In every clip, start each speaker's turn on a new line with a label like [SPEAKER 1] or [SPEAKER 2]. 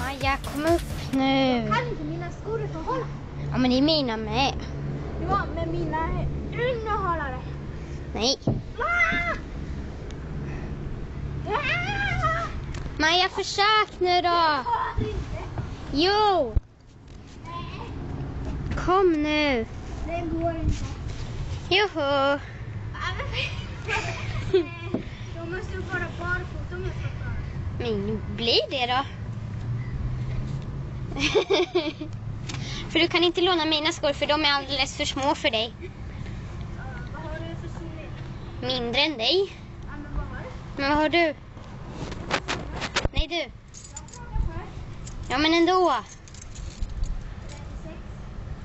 [SPEAKER 1] Maja, kom upp nu.
[SPEAKER 2] Kan inte mina skor få hålla?
[SPEAKER 1] Ja, men det är mina med.
[SPEAKER 2] Ja, med mina innehållare.
[SPEAKER 1] Nej.
[SPEAKER 2] Ah! Ah!
[SPEAKER 1] Maja, försök nu då.
[SPEAKER 2] Jag har inte.
[SPEAKER 1] Jo,
[SPEAKER 2] Nej,
[SPEAKER 1] kom nu.
[SPEAKER 2] det går inte.
[SPEAKER 1] Joho.
[SPEAKER 2] Då måste du vara barfota om jag ska klara det.
[SPEAKER 1] Men blir det då? För du kan inte låna mina skor för de är alldeles för små för dig.
[SPEAKER 2] Vad har du för storlek?
[SPEAKER 1] Mindre än dig.
[SPEAKER 2] Ja, men vad har du?
[SPEAKER 1] Men vad har du? Nej du.
[SPEAKER 2] Jag frågar först.
[SPEAKER 1] Ja men ändå.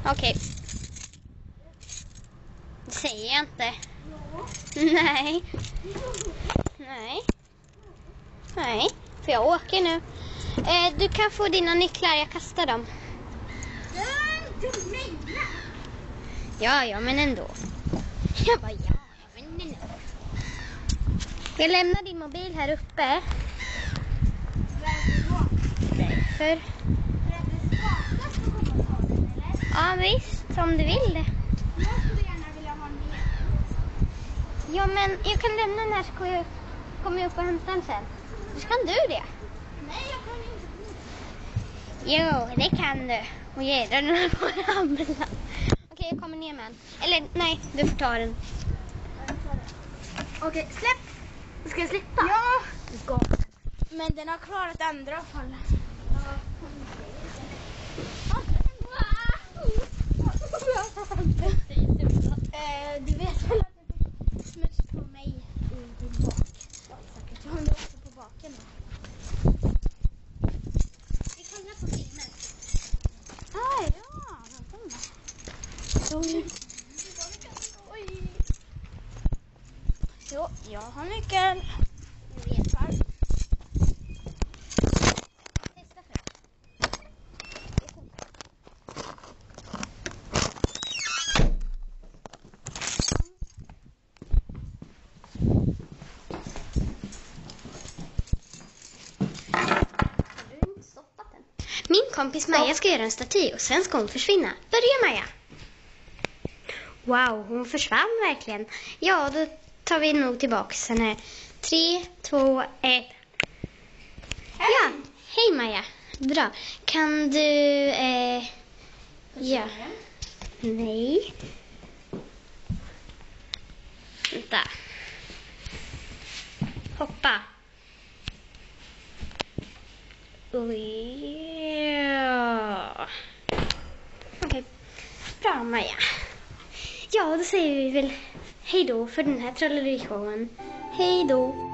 [SPEAKER 2] 36.
[SPEAKER 1] Okej. Det säger jag inte.
[SPEAKER 2] Jo.
[SPEAKER 1] Nej. Nej. Nej. För jag åker nu. Du kan få dina nycklar. Jag kastar dem.
[SPEAKER 2] Till mina.
[SPEAKER 1] Ja men ändå. Jag bara ja men ändå. Jag lämnar din mobil här uppe. Därför.
[SPEAKER 2] För att det skakas så kommer jag ta den, eller?
[SPEAKER 1] Ja visst, om du vill det.
[SPEAKER 2] Jag skulle gärna vilja ha en med.
[SPEAKER 1] Ja men jag kan lämna den här så kommer jag upp och hämta den sen. Så kan du det.
[SPEAKER 2] Nej, jag kan inte.
[SPEAKER 1] Jo, det kan du. Och ge den här på ramla. Okej, jag kommer ner med den. Eller nej, du får ta den.
[SPEAKER 2] Okej, släpp. Ska jag släppa? Ja. Gott. Men den har klarat andra fall. Du vet väl att det får smuts på mig i din bak? Ja, säkert. Jag har det också på baken då.
[SPEAKER 1] Vi kollar på filmen.
[SPEAKER 2] Ja, välkomna. Oj. Jo, jag har nyckeln. Jag vet var.
[SPEAKER 1] Testa först. Min kompis Maja ska göra en staty och sen ska hon försvinna. Börja Maja. Wow, hon försvann verkligen. Ja, då tar vi nog tillbaka sen här. 3, 2, 1. Ja, hej Maja. Bra. Kan du... ja. Nej. Vänta. Hoppa. Ja. Okej. Bra Maja. Ja, då säger vi väl hej då för den här trollerishowen. Hej då.